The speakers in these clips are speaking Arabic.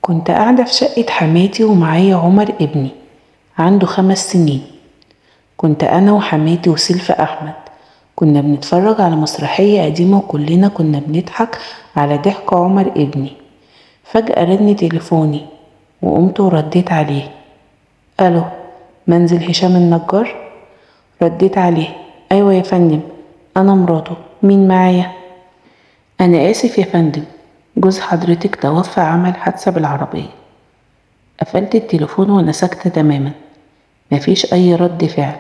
كنت قاعدة في شقة حماتي ومعايا عمر ابني عنده 5 سنين. كنت أنا وحماتي وسلفى أحمد كنا بنتفرج على مسرحية قديمة وكلنا كنا بنضحك على ضحك عمر ابني. فجأة رن تليفوني وقمت ورديت عليه. ألو، منزل هشام النجار؟ رديت عليه: أيوة يا فندم، أنا مراته، مين معايا؟ أنا آسف يا فندم، جوز حضرتك توفى، عمل حادثة بالعربية. قفلت التليفون وانا ساكتة تماما، مفيش اي رد فعل.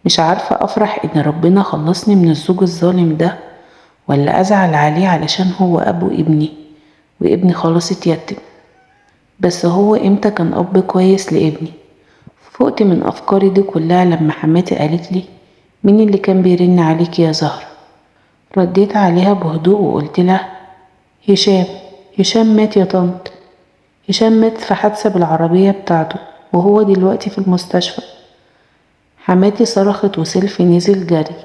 مش عارفة افرح ان ربنا خلصني من الزوج الظالم ده، ولا ازعل عليه علشان هو ابو ابني وابني خلاص اتيتم. بس هو امتى كان اب كويس لابني؟ فقت من افكاري دي كلها لما حماتي قالت لي: مين اللي كان بيرن عليك يا زهرة؟ رديت عليها بهدوء وقلت لها: هشام. هشام مات يا طنط، هشام مات في حادثة بالعربية بتاعته وهو دلوقتي في المستشفى. حماتي صرخت وسيلفي نزل جري.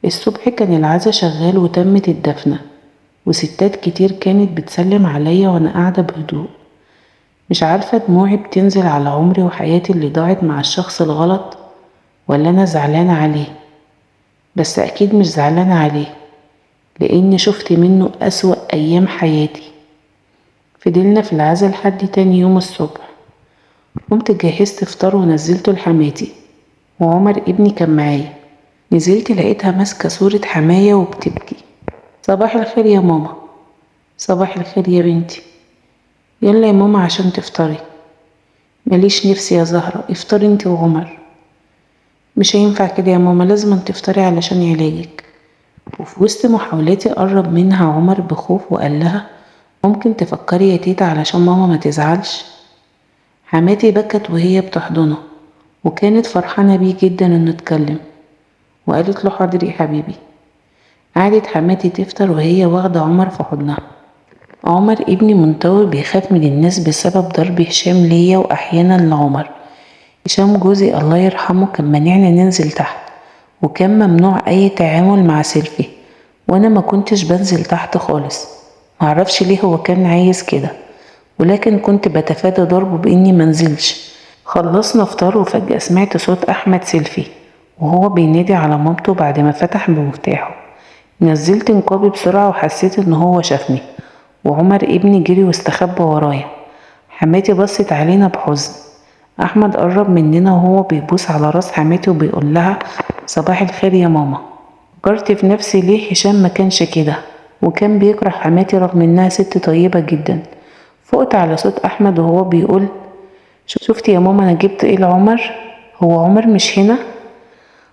الصبح كان العزا شغال وتمت الدفنة، وستات كتير كانت بتسلم عليا وانا قاعدة بهدوء. مش عارفة دموعي بتنزل على عمري وحياتي اللي ضاعت مع الشخص الغلط، ولا انا زعلانة عليه. بس اكيد مش زعلانة عليه، لاني شفت منه اسوأ ايام حياتي. فضلنا في العزا لحد تاني يوم الصبح. قمت جهزت فطار ونزلته لحماتي، وعمر ابني كان معايا. نزلت لقيتها ماسكة صورة حماية وبتبكي. صباح الخير يا ماما. صباح الخير يا بنتي. يلا يا ماما عشان تفطري. ماليش نفسي يا زهرة، افطري انتي وعمر. مش هينفع كده يا ماما، لازم تفطري علشان علاجك. وفي وسط محاولاتي قرب منها عمر بخوف وقال لها: ممكن تفكري يا تيتا علشان ماما ما تزعلش. حماتي بكت وهي بتحضنه، وكانت فرحانة بيه جدا انه اتكلم، وقالت له: حاضر يا حبيبي. قعدت حماتي تفطر وهي واخدة عمر في حضنها. عمر ابني منطوي بيخاف من الناس بسبب ضرب هشام ليا واحيانا لعمر. هشام جوزي الله يرحمه كان مانعني ننزل تحت، وكان ممنوع اي تعامل مع سيلفي، وانا ما كنتش بنزل تحت خالص. معرفش ليه هو كان عايز كده، ولكن كنت بتفادى ضربه باني منزلش. خلصنا فطار وفجأة سمعت صوت احمد سيلفي وهو بينادي على مامته بعد ما فتح بمفتاحه. نزلت نقابي بسرعة وحسيت ان هو شافني، وعمر ابني جري واستخبى ورايا. حماتي بصت علينا بحزن. احمد قرب مننا وهو بيبوس على راس حماتي وبيقول لها: صباح الخير يا ماما. فكرت في نفسي ليه هشام ما كانش كده، وكان بيكره حماتي رغم انها ست طيبة جدا. فقت على صوت احمد وهو بيقول: شفتي يا ماما انا جبت ايه لعمر؟ هو عمر مش هنا؟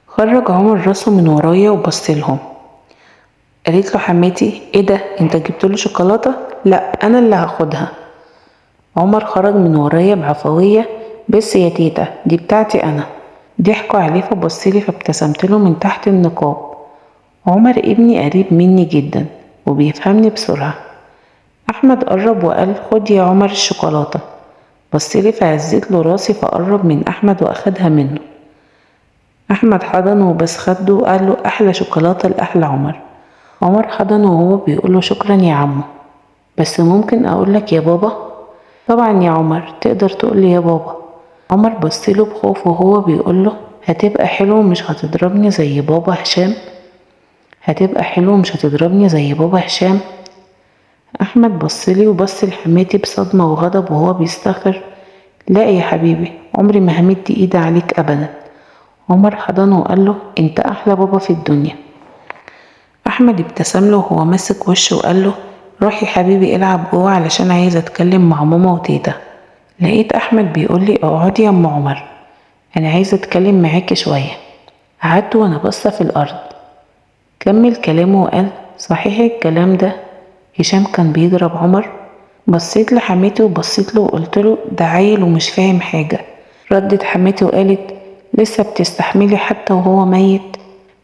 خرج عمر راسه من ورايا وبصلهم. قالت له حماتي: ايه ده، انت جبتله شوكولاتة؟ لا، انا اللي هاخدها. عمر خرج من ورايا بعفوية: بس يا تيتا دي بتاعتي انا. ضحكوا عليه فبصلي فابتسمت له من تحت النقاب. عمر ابني قريب مني جدا وبيفهمني بسرعة. احمد قرب وقال: خد يا عمر الشوكولاتة. بصلي فهزيت له راسي فقرب من احمد واخدها منه. احمد حضنه وبس خده وقال له: احلى شوكولاتة لاحلى عمر. عمر حضنه وهو بيقول له: شكرا يا عمو، بس ممكن اقولك يا بابا؟ طبعا يا عمر، تقدر تقولي يا بابا. عمر بصله بخوف وهو بيقول له: هتبقى حلو مش هتضربني زي بابا هشام؟ هتبقى حلو مش هتضربني زي بابا هشام؟ احمد بصلي وبص لحماتي بصدمة وغضب وهو بيستغفر: لا يا حبيبي، عمري ما همد ايدي عليك ابدا. عمر حضنه وقال له: انت احلى بابا في الدنيا. احمد ابتسم له وهو ماسك وشه وقال له: روح يا حبيبي العب جوه علشان عايز اتكلم مع ماما وتيتا. لقيت احمد بيقول لي: اقعدي يا ام عمر، انا عايز اتكلم معاكي شويه. قعدت وانا باصه في الارض. كمل كلامه وقال: صحيح الكلام ده، هشام كان بيضرب عمر؟ بصيت لحماتي وبصيت له وقلت له: ده عيل ومش فاهم حاجه. ردت حماتي وقالت: لسه بتستحملي حتى وهو ميت؟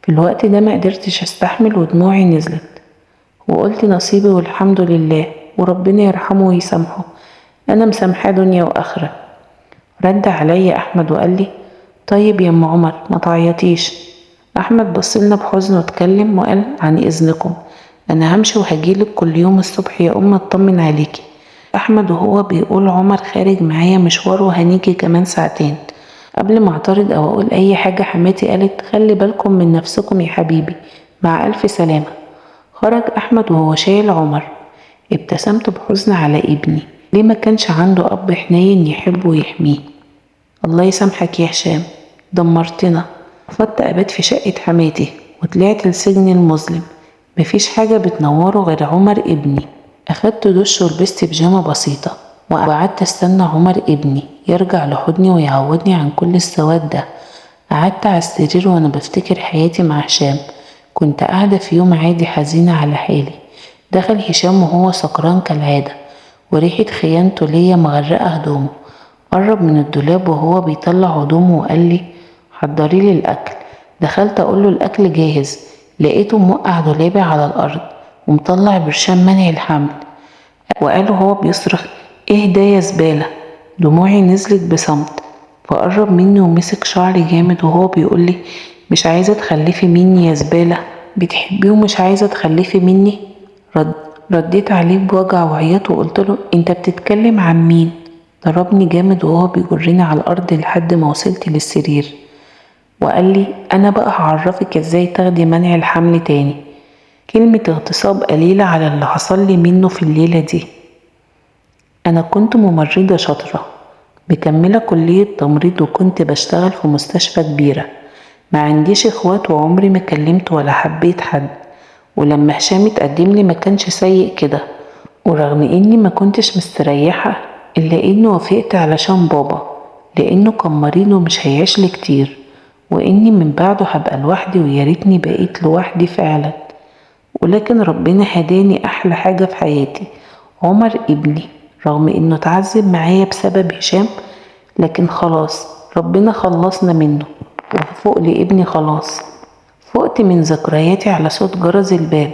في الوقت ده ما قدرتش استحمل ودموعي نزلت، وقلت نصيبي والحمد لله، وربنا يرحمه ويسامحه، انا مسامحاه دنيا واخره. رد عليا احمد وقال لي: طيب يا ام عمر ما تعيطيش. احمد بصلنا بحزن واتكلم وقال: عن اذنكم، انا همشي وهجيلك كل يوم الصبح يا ام اطمن عليكي، أحمد وهو بيقول عمر خارج معايا مشوار وهنيجي كمان ساعتين. قبل ما اعترض او اقول اي حاجة حماتي قالت خلي بالكم من نفسكم يا حبيبي، مع الف سلامة. خرج احمد وهو شايل عمر. ابتسمت بحزن على ابني، ليه ما كانش عنده اب حنين يحبه ويحميه؟ الله يسامحك يا هشام، دمرتنا. رفضت ابات في شقة حماتي وطلعت السجن المظلم، مفيش حاجة بتنوره غير عمر ابني. اخدت دش ولبست بيجامة بسيطة وقعدت استنى عمر ابني يرجع لحضني ويعوضني عن كل السواد ده. قعدت على السرير وانا بفتكر حياتي مع هشام. كنت قاعدة في يوم عادي حزينة على حالي. دخل هشام وهو سكران كالعادة وريحة خيانته ليا مغرقة هدومه. قرب من الدولاب وهو بيطلع هدومه وقال لي حضريلي الأكل. دخلت أقوله الأكل جاهز، لقيته موقع دولابي على الأرض ومطلع برشام منع الحمل. وقاله هو بيصرخ ايه ده يا زبالة. دموعي نزلت بصمت، فقرب مني ومسك شعري جامد وهو بيقولي مش عايزة تخلفي مني يا زبالة، بتحبيه ومش عايزة تخلفي مني؟ رديت عليه بوجع وعياط وقلتله انت بتتكلم عن مين؟ ضربني جامد وهو بيجرني على الأرض لحد ما وصلت للسرير وقال لي أنا بقى هعرفك ازاي تاخدي منع الحمل تاني. كلمة اغتصاب قليلة على اللي حصل لي منه في الليلة دي. أنا كنت ممرضة شاطرة مكملة كلية تمريض وكنت بشتغل في مستشفى كبيرة. ما عنديش اخوات وعمري ما كلمت ولا حبيت حد، ولما هشام اتقدم لي ما كانش سيء كده. ورغم اني ما كنتش مستريحة الا اني وافقت علشان بابا، لانه كان مريض ومش هيعيش لي كتير، واني من بعده هبقى لوحدي وياريتني بقيت لوحدي فعلا. ولكن ربنا هداني احلى حاجة في حياتي، عمر ابني. رغم انه اتعذب معايا بسبب هشام، لكن خلاص ربنا خلصنا منه وفوق لابني خلاص. فقت من ذكرياتي على صوت جرس الباب.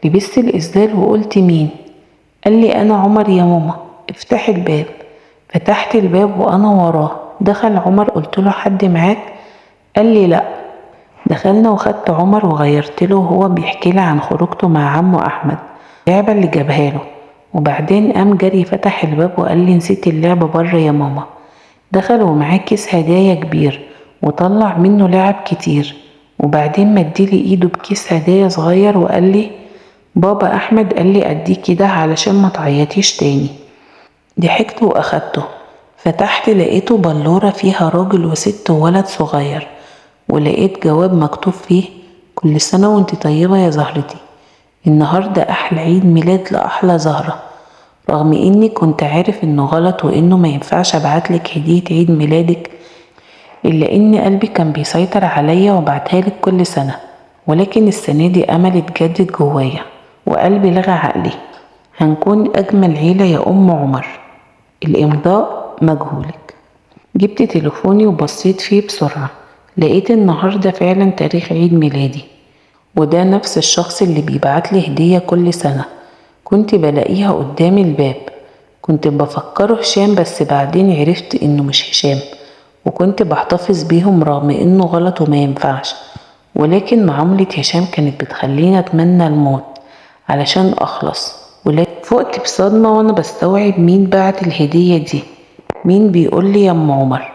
لبست الإسدال وقلت مين؟ قال لي أنا عمر يا ماما، افتح الباب. فتحت الباب وأنا وراه. دخل عمر، قلت له حد معاك؟ قال لي لأ. دخلنا وخدت عمر وغيرت له وهو بيحكي لي عن خروجته مع عمه أحمد، اللعبة اللي جابها له. وبعدين قام جري فتح الباب وقال لي نسيت اللعبة بره يا ماما. دخل ومعاه كيس هدايا كبير وطلع منه لعب كتير، وبعدين مديلي ايده بكيس هدايا صغير وقال لي بابا احمد قال لي اديكي ده علشان ما تعيطيش تاني. ضحكت واخدته. فتحت لقيته بلورة فيها راجل وست وولد صغير، ولقيت جواب مكتوب فيه كل سنة وانت طيبة يا زهرتي، النهاردة احلى عيد ميلاد لأحلى زهرة. رغم اني كنت عارف انه غلط وانه ما ينفعش ابعتلك هدية عيد ميلادك، الا ان قلبي كان بيسيطر عليا وبعتها لك كل سنة. ولكن السنة دي امل اتجدد جوايا وقلبي لغى عقلي. هنكون اجمل عيلة يا ام عمر. الامضاء مجهولك. جبت تليفوني وبصيت فيه بسرعة، لقيت النهاردة فعلا تاريخ عيد ميلادي، وده نفس الشخص اللي بيبعتلي هدية كل سنة. كنت بلاقيها قدام الباب. كنت بفكره هشام بس بعدين عرفت انه مش هشام، وكنت بحتفظ بيهم رغم انه غلط وما ينفعش. ولكن معاملة هشام كانت بتخليني اتمنى الموت علشان اخلص. ولكن فقت بصدمة وانا بستوعب مين بعت الهدية دي، مين بيقولي يا ام عمر.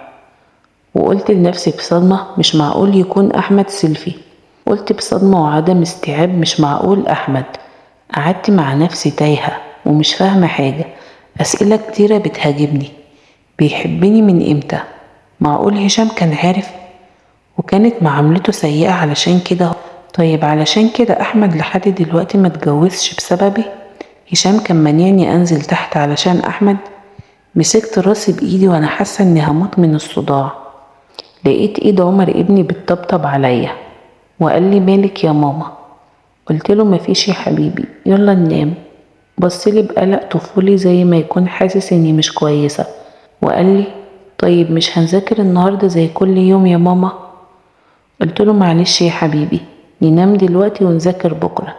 وقلت لنفسي بصدمة مش معقول يكون احمد سيلفي. قلت بصدمة وعدم استيعاب مش معقول احمد. قعدت مع نفسي تايهة ومش فاهمة حاجة. أسئلة كتيرة بتهاجمني. بيحبني من امتى؟ معقول هشام كان عارف وكانت معاملته سيئة علشان كده؟ طيب علشان كده أحمد لحد دلوقتي ما اتجوزش بسببي؟ هشام كان مانعني أنزل تحت علشان أحمد؟ مسكت راسي بإيدي وأنا حاسة إني هموت من الصداع. لقيت إيد عمر ابني بتطبطب عليا وقال لي مالك يا ماما؟ قلت له مفيش يا حبيبي، يلا ننام. بصلي بقلق طفولي زي ما يكون حاسس اني مش كويسة، وقال لي طيب مش هنذاكر النهاردة زي كل يوم يا ماما؟ قلت له معلش يا حبيبي، ننام دلوقتي ونذاكر بكرة.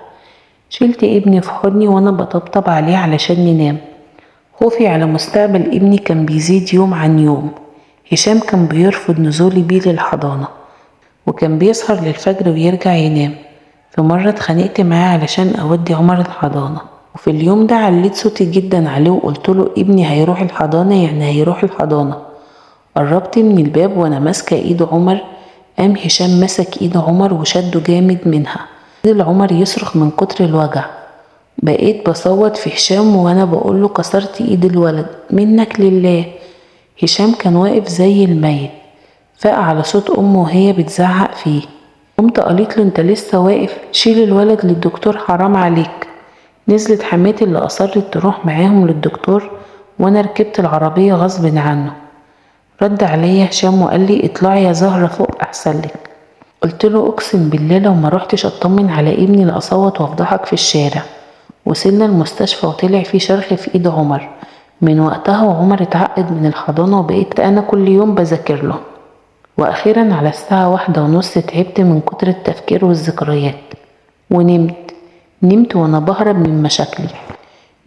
شلت ابني في حضني وانا بطبطب عليه علشان ننام. خوفي على مستقبل ابني كان بيزيد يوم عن يوم. هشام كان بيرفض نزولي بيه للحضانة، وكان بيسهر للفجر ويرجع ينام. في مرة اتخانقت معاه علشان اودي عمر الحضانة. وفي اليوم ده عليت صوتي جدا عليه وقلتله ابني هيروح الحضانة، يعني هيروح الحضانة. قربت من الباب وانا ماسكة ايد عمر، قام هشام مسك ايد عمر وشده جامد منها. فضل عمر يصرخ من كتر الوجع. بقيت بصوت في هشام وانا بقوله كسرت ايد الولد منك لله. هشام كان واقف زي الميت، فاق على صوت امه وهي بتزعق فيه. قمت قالت له انت لسه واقف، شيل الولد للدكتور حرام عليك. نزلت حماتي اللي اصرت تروح معاهم للدكتور، وانا ركبت العربية غصب عنه. رد عليا هشام وقال لي اطلعي يا زهرة فوق احسن لك. قلت له اقسم بالله لو ما روحتش اطمن على ابني لاصوت وافضحك في الشارع. وصلنا المستشفى وطلع في شرخ في ايد عمر. من وقتها وعمر اتعقد من الحضانة وبقيت انا كل يوم بذاكر له. واخيرا على الساعة 1:30 تعبت من كتر التفكير والذكريات ونمت وانا بهرب من مشاكلي.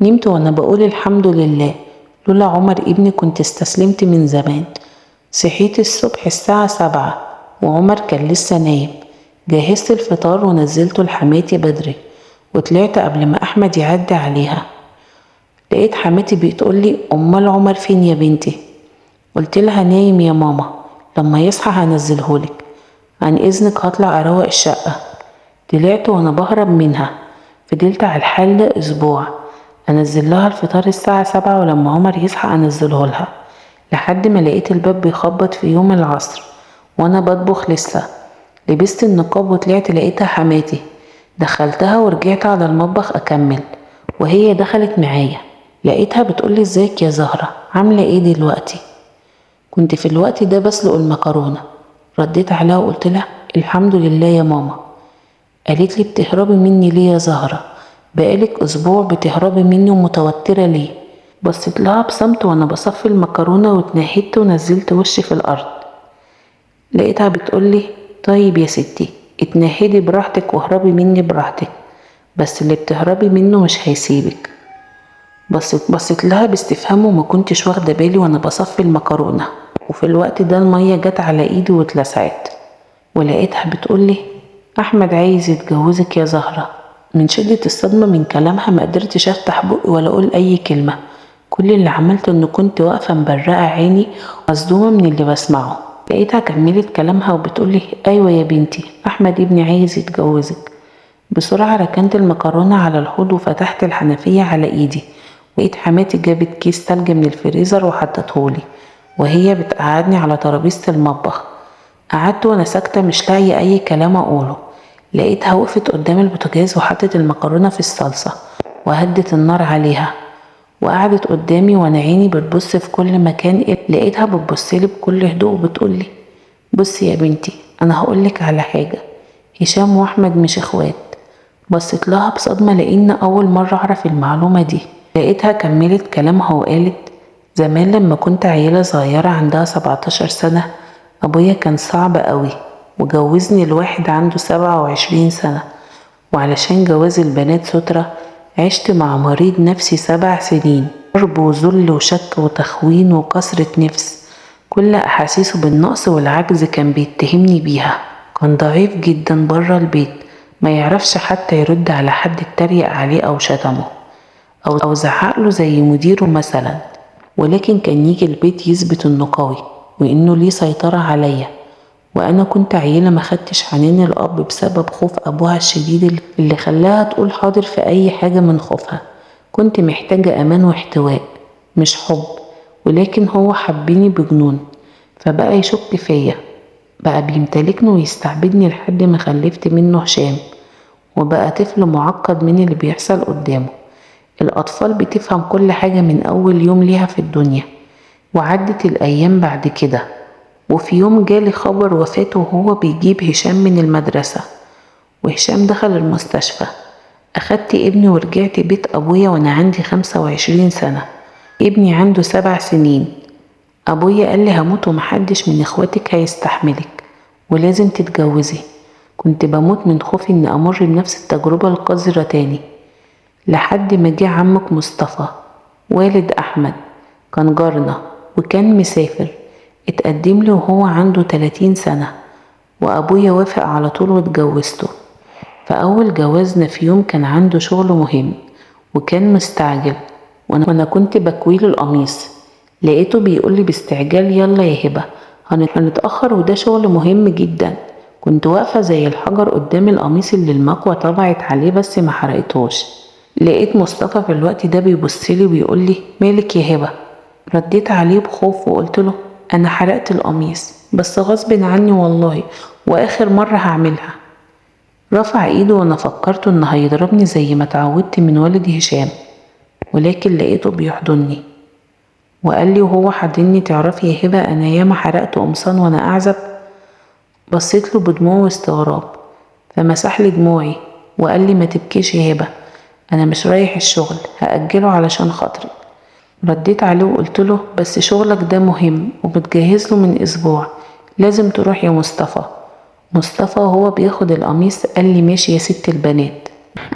نمت وانا بقول الحمد لله، لولا عمر ابني كنت استسلمت من زمان. صحيت الصبح الساعة 7 وعمر كان لسه نايم. جهزت الفطار ونزلته لحماتي بدري وطلعت قبل ما احمد يعدي عليها. لقيت حماتي بتقولي امال عمر فين يا بنتي؟ قلت لها نايم يا ماما، لما يصحى هنزلهولك، عن اذنك هطلع اروق الشقة. طلعت وانا بهرب منها. فضلت على الحال ده اسبوع، انزل لها الفطار الساعة 7 ولما عمر يصحى انزلهولها، لحد ما لقيت الباب بيخبط في يوم العصر وانا بطبخ لسه. لبست النقاب وطلعت لقيتها حماتي. دخلتها ورجعت على المطبخ اكمل، وهي دخلت معايا. لقيتها بتقولي ازيك يا زهرة، عاملة ايه دلوقتي؟ كنت في الوقت ده بسلق المكرونة. رديت عليها وقلت لها الحمد لله يا ماما. قالت لي بتهربي مني ليه يا زهرة؟ بقالك اسبوع بتهربي مني ومتوترة ليه؟ بصيت لها بصمت وانا بصفي المكرونة واتنهدت ونزلت وشي في الارض. لقيتها بتقولي طيب يا ستي اتنهدي براحتك واهربي مني براحتك، بس اللي بتهربي منه مش هيسيبك. بصيت لها باستفهام وما كنتش واخده بالي وانا بصفي المكرونه، وفي الوقت ده الميه جت على ايدي واتلسعت. ولقيتها بتقولي احمد عايز يتجوزك يا زهره. من شده الصدمه من كلامها ما قدرتش افتح بقي ولا اقول اي كلمه. كل اللي عملته ان كنت واقفه مبرقه عيني مصدومه من اللي بسمعه. لقيتها كملت كلامها وبتقولي ايوه يا بنتي، احمد ابني عايز يتجوزك. بسرعه ركنت المكرونه على الحوض وفتحت الحنفيه على ايدي. لقيت حماتي جابت كيس تلج من الفريزر وحطتهولي وهي بتقعدني على ترابيزة المطبخ. قعدت وانا ساكتة مش لاقية اي كلام اقوله. لقيتها وقفت قدام البوتاجاز وحطت المكرونة في الصلصة وهدت النار عليها وقعدت قدامي وانا عيني بتبص في كل مكان. لقيتها بتبصلي بكل هدوء وبتقولي بصي يا بنتي انا هقولك على حاجة، هشام واحمد مش اخوات. بصيت لها بصدمة لان اول مرة اعرف المعلومة دي. لقيتها كملت كلامها وقالت زمان لما كنت عيلة صغيرة عندها 17 سنة أبويا كان صعب قوي وجوزني لواحد عنده 27 سنة، وعلشان جواز البنات سترة عشت مع مريض نفسي 7 سنين، حرب وذل وشك وتخوين وكسرة نفس. كل أحاسيسه بالنقص والعجز كان بيتهمني بيها. كان ضعيف جدا برا البيت، ما يعرفش حتى يرد على حد اتريق عليه أو شتمه أو زعقله زي مديره مثلا، ولكن كان يجي البيت يثبت انه قوي وانه ليه سيطرة عليا. وانا كنت عيلة ما خدتش حنان الاب بسبب خوف ابوها الشديد اللي خلاها تقول حاضر في اي حاجة من خوفها. كنت محتاجة امان واحتواء مش حب، ولكن هو حبني بجنون فبقى يشك فيا، بقى بيمتلكني ويستعبدني لحد ما خلفت منه هشام، وبقى طفل معقد من اللي بيحصل قدامه. الأطفال بتفهم كل حاجة من أول يوم ليها في الدنيا. وعدت الأيام بعد كده، وفي يوم جالي خبر وفاته وهو بيجيب هشام من المدرسة، وهشام دخل المستشفى. أخدت ابني ورجعت بيت أبويا وأنا عندي 25 سنة. ابني عنده 7 سنين. أبويا قال لي هموت ومحدش من إخواتك هيستحملك ولازم تتجوزي. كنت بموت من خوفي إن أمر بنفس التجربة القذرة تاني، لحد ما جه عمك مصطفى والد أحمد، كان جارنا وكان مسافر. اتقدم لي وهو عنده 30 سنة، وأبويا وافق على طول واتجوزته. فأول جوازنا في يوم كان عنده شغل مهم وكان مستعجل وأنا كنت بكويله القميص. لقيته بيقولي باستعجال يلا يا هبة هنتأخر وده شغل مهم جدا. كنت واقفة زي الحجر قدام القميص اللي المكوة طبعت عليه بس ما حرقتهوش. لقيت مصطفى في الوقت ده بيبصلي وبيقولي مالك يا هبة؟ رديت عليه بخوف وقلت له أنا حرقت القميص بس غصب عني والله وآخر مرة هعملها. رفع ايده وانا فكرته انه هيضربني زي ما اتعودت من والد هشام، ولكن لقيته بيحضني وقال لي وهو حضني تعرفي يا هبة انا ياما حرقت قمصان وانا اعزب. بصيت له بدموع واستغراب فمسح لي دموعي وقال لي ما تبكيش يا هبة انا مش رايح الشغل هأجله علشان خاطري. رديت عليه وقلت له بس شغلك ده مهم وبتجهز له من اسبوع لازم تروح يا مصطفى. مصطفى وهو بياخد القميص قال لي ماشي يا ست البنات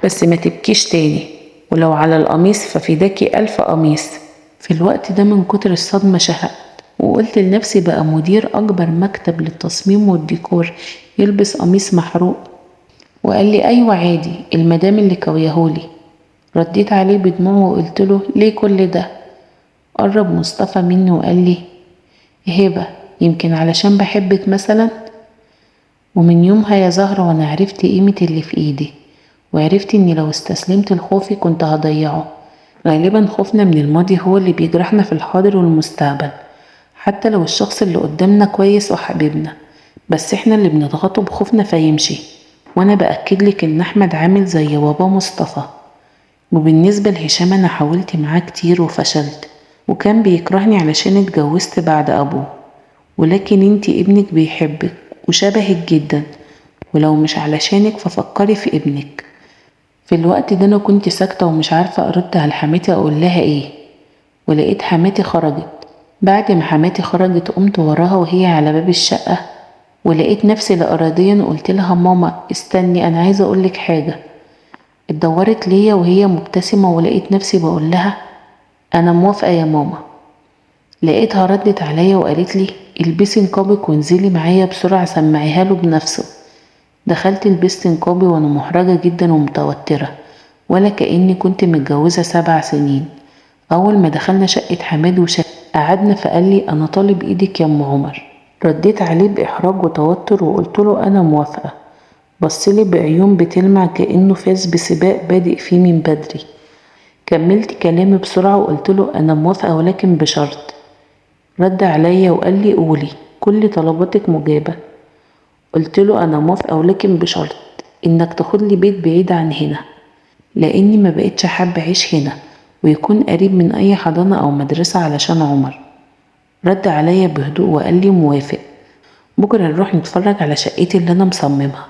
بس ما تبكيش تاني ولو على القميص ففداكي 1000 قميص. في الوقت ده من كتر الصدمة شهقت وقلت لنفسي بقى مدير أكبر مكتب للتصميم والديكور يلبس قميص محروق. وقال لي أيوة عادي المدام اللي كويهولي. رديت عليه بدموع وقلت له ليه كل ده؟ قرب مصطفى مني وقال لي هبة يمكن علشان بحبك مثلا. ومن يومها يا زهرة وانا عرفت قيمة اللي في ايدي وعرفت اني لو استسلمت لخوفي كنت هضيعه. غالبا خوفنا من الماضي هو اللي بيجرحنا في الحاضر والمستقبل حتى لو الشخص اللي قدامنا كويس وحبيبنا بس احنا اللي بنضغطه بخوفنا فيمشي. وانا بأكدلك ان احمد عامل زي بابا مصطفى. وبالنسبة لهشام انا حاولت معاه كتير وفشلت وكان بيكرهني علشان اتجوزت بعد ابوه، ولكن انتي ابنك بيحبك وشبهك جدا ولو مش علشانك ففكري في ابنك. في الوقت ده انا كنت ساكتة ومش عارفة ارد على حماتي اقول لها ايه. ولقيت حماتي خرجت. بعد ما حماتي خرجت قمت وراها وهي على باب الشقة ولقيت نفسي لا اراديا قلت لها ماما استني انا عايزة اقولك حاجة. اتدورت ليا وهي مبتسمة ولقيت نفسي بقول لها انا موافقة يا ماما. لقيتها ردت عليا وقالت لي البسي نقابك وانزلي معايا بسرعة سمعيها له بنفسه. دخلت لبست نقابي وانا محرجة جدا ومتوترة ولا كأني كنت متجوزة 7 سنين. اول ما دخلنا شقة حماد قعدنا فقال لي انا طالب ايدك يا ام عمر. رديت عليه باحراج وتوتر وقلت له انا موافقة. بصلي بعيون بتلمع كأنه فاز بسباق بادئ فيه من بدري. كملت كلامي بسرعة وقلت له انا موافقة ولكن بشرط. رد عليا وقال لي قولي كل طلباتك مجابة. قلت له انا موافقة ولكن بشرط انك تاخد لي بيت بعيد عن هنا لاني ما بقتش حابة اعيش هنا ويكون قريب من اي حضانة او مدرسة علشان عمر. رد عليا بهدوء وقال لي موافق. بكرة نروح نتفرج على شقتي اللي انا مصممها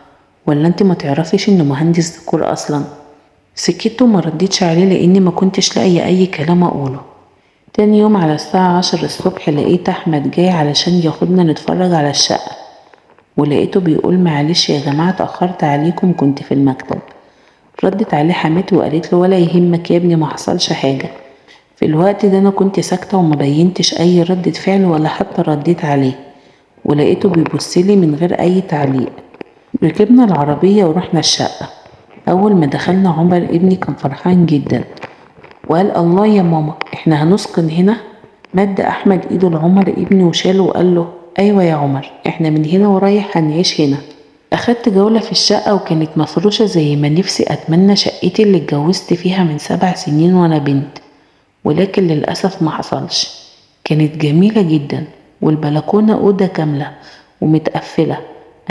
ولا انت ما تعرفيش انه مهندس ديكور اصلا؟ سكت وما رديتش عليه لاني ما كنتش لاقي اي كلام اقوله. تاني يوم على الساعة 10 الصبح لقيت احمد جاي علشان ياخدنا نتفرج على الشقة ولقيته بيقول معلش يا جماعة اتأخرت عليكم كنت في المكتب. ردت عليه حماتي وقالت له ولا يهمك يا ابني ما حصلش حاجة. في الوقت ده انا كنت ساكتة وما بينتش اي ردة فعل ولا حتى رديت عليه ولقيته بيبصلي من غير اي تعليق. ركبنا العربية ورحنا الشقة. اول ما دخلنا عمر ابني كان فرحان جدا وقال الله يا ماما احنا هنسكن هنا. مد احمد ايده لعمر ابني وشاله وقال له ايوه يا عمر احنا من هنا ورايح هنعيش هنا. اخدت جولة في الشقة وكانت مفروشة زي ما نفسي اتمنى شقتي اللي اتجوزت فيها من 7 سنين وانا بنت، ولكن للأسف ما حصلش. كانت جميلة جدا والبلكونة أوضة كاملة ومتقفلة.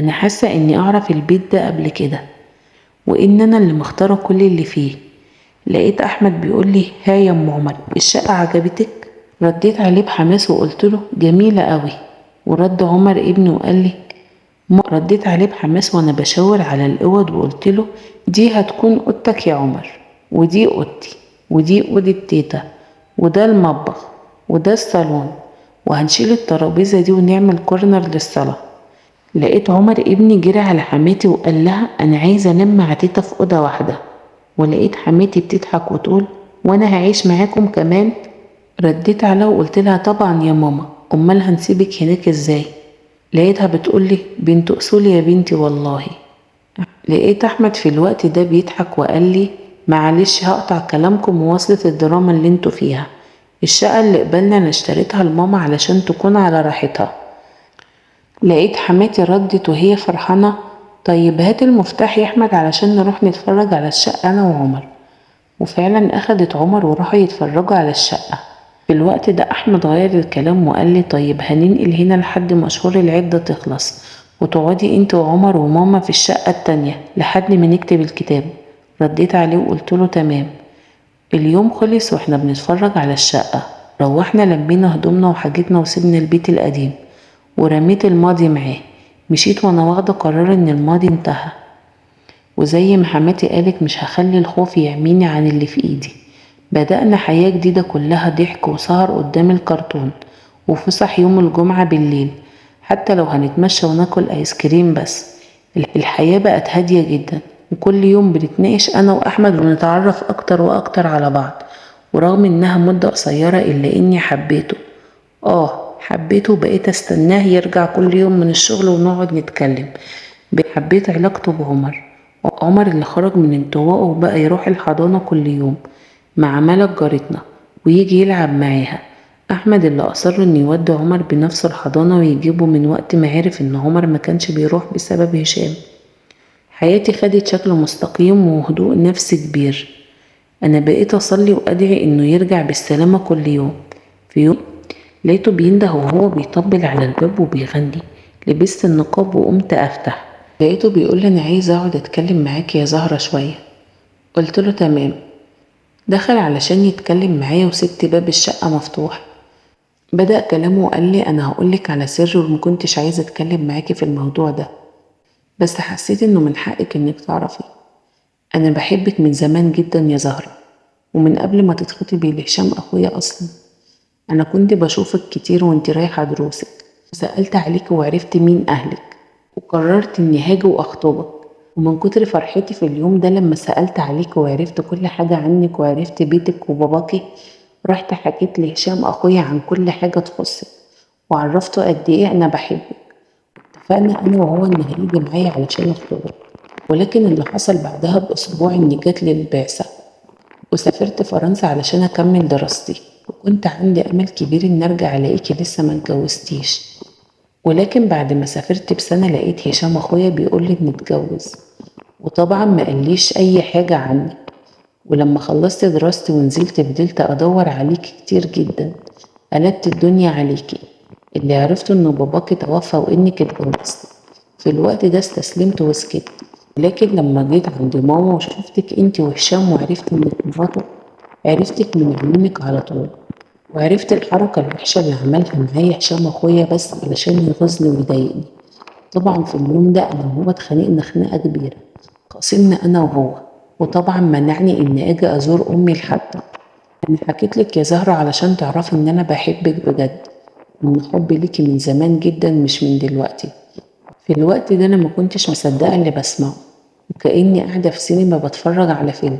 انا حاسة اني اعرف البيت ده قبل كده وان انا اللي مختارة كل اللي فيه. لقيت احمد بيقول لي ها يا ام عمر الشقة عجبتك؟ رديت عليه بحماس وقلت له جميلة قوي. ورد عمر ابني وقال لي رديت عليه بحماس وانا بشاور على الاوض وقلت له دي هتكون اوضتك يا عمر ودي اوضتي ودي اوضة تيتا وده المطبخ وده الصالون وهنشيل الترابيزة دي ونعمل كورنر للصلاة. لقيت عمر ابني جري على حماتي وقال لها انا عايزة انام مع تيتا في اوضة واحدة. ولقيت حماتي بتضحك وتقول وانا هعيش معاكم كمان؟ رديت عليها وقلت لها طبعا يا ماما امال هنسيبك هناك ازاي؟ لقيتها بتقولي بنت اصول يا بنتي والله. لقيت احمد في الوقت ده بيضحك وقال لي معلش هقطع كلامكم وواصلة الدراما اللي انتوا فيها. الشقة اللي قبلنا انا اشتريتها لماما علشان تكون على راحتها. لقيت حماتي ردت وهي فرحانة: طيب هات المفتاح يا احمد علشان نروح نتفرج على الشقة انا وعمر. وفعلا اخدت عمر وراحوا يتفرجوا على الشقة. في الوقت ده احمد غير الكلام وقال لي: طيب هننقل هنا لحد ما شهور العدة تخلص، وتقعدي انت وعمر وماما في الشقة التانية لحد ما نكتب الكتاب. رديت عليه وقلت له: تمام. اليوم خلص واحنا بنتفرج على الشقة. روحنا لمينا هدومنا وحاجتنا وسيبنا البيت القديم ورميت الماضي معاه. مشيت وانا واخدة قرار ان الماضي انتهى، وزي ما حماتي قالت مش هخلي الخوف يعميني عن اللي في ايدي. بدأنا حياة جديدة كلها ضحك وسهر قدام الكرتون وفسح يوم الجمعة بالليل، حتى لو هنتمشى وناكل ايس كريم. بس الحياة بقت هادية جدا، وكل يوم بنتناقش انا واحمد ونتعرف اكتر واكتر على بعض. ورغم انها مدة قصيرة الا اني حبيته. حبيته وبقيت استناه يرجع كل يوم من الشغل ونقعد نتكلم. حبيت علاقته بعمر. عمر اللي خرج من انطوائه وبقى يروح الحضانة كل يوم مع ملك جارتنا ويجي يلعب معاها. أحمد اللي أصر إنه يودي عمر بنفسه الحضانة ويجيبه من وقت ما عرف إن عمر ما كانش بيروح بسبب هشام. حياتي خدت شكل مستقيم وهدوء نفسي كبير. أنا بقيت أصلي وأدعي إنه يرجع بالسلامة كل يوم. في يوم لقيته بينده وهو بيطبل على الباب وبيغني. لبست النقاب وقمت أفتح، لقيته بيقول لي: أنا عايز أقعد أتكلم معاك يا زهرة شوية. قلت له: تمام. دخل علشان يتكلم معايا وسبت باب الشقة مفتوح. بدأ كلامه وقال لي: أنا هقولك على سر ومكنتش عايزة أتكلم معاكي في الموضوع ده، بس حسيت إنه من حقك إنك تعرفي. أنا بحبك من زمان جدا يا زهرة، ومن قبل ما تتخطبي لهشام أخويا أصلا. أنا كنت بشوفك كتير وانت رايحة دروسك، وسألت عليك وعرفت مين أهلك، وقررت إني هاجي وأخطبك. ومن كتر فرحتي في اليوم ده لما سألت عليك وعرفت كل حاجة عنك وعرفت بيتك وباباكي، رحت حكيت لهشام أخويا عن كل حاجة تخصك وعرفته قد إيه أنا بحبك. اتفقنا أنا وهو إن هيجي معايا علشان أخطبك، ولكن اللي حصل بعدها بأسبوع إني جات لي البعثة وسافرت فرنسا علشان أكمل دراستي. وكنت عندي أمل كبير إن أرجع ألاقيكي لسه ما اتجوزتيش، ولكن بعد ما سافرت بسنة لقيت هشام أخويا بيقولي نتجوز، وطبعا ما قاليش أي حاجة عني. ولما خلصت دراستي ونزلت فضلت أدور عليكي كتير جدا، قلبت الدنيا عليكي. اللي عرفته إن باباكي توفى وإنك اتجوزت. في الوقت ده استسلمت وسكت، لكن لما جيت عند ماما وشفتك انت وهشام وعرفت انك مراته، عرفتك من عيونك على طول. وعرفت الحركة الوحشة اللي عملها معايا هشام اخويا بس علشان يغيظني ويضايقني. طبعا في اليوم ده انا وهو اتخانقنا خناقة كبيرة، خاصمنا انا وهو، وطبعا منعني ان اجي ازور امي لحد. انا حكيت لك يا زهرة علشان تعرفي ان انا بحبك بجد، وان حبي ليكي من زمان جدا مش من دلوقتي. في الوقت ده انا ما كنتش مصدقة اللي بسمعه، وكأني قاعدة في سينما بتفرج على فيلم.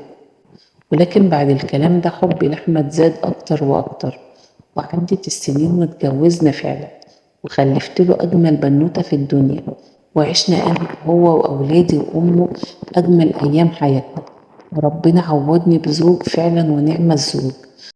ولكن بعد الكلام ده حبي لأحمد زاد أكتر وأكتر، وعدت السنين واتجوزنا فعلا، وخلفت له أجمل بنوتة في الدنيا، وعشنا أنا وهو وأولادي وأمه أجمل أيام حياتنا. وربنا عوضني بزوج فعلا ونعم الزوج.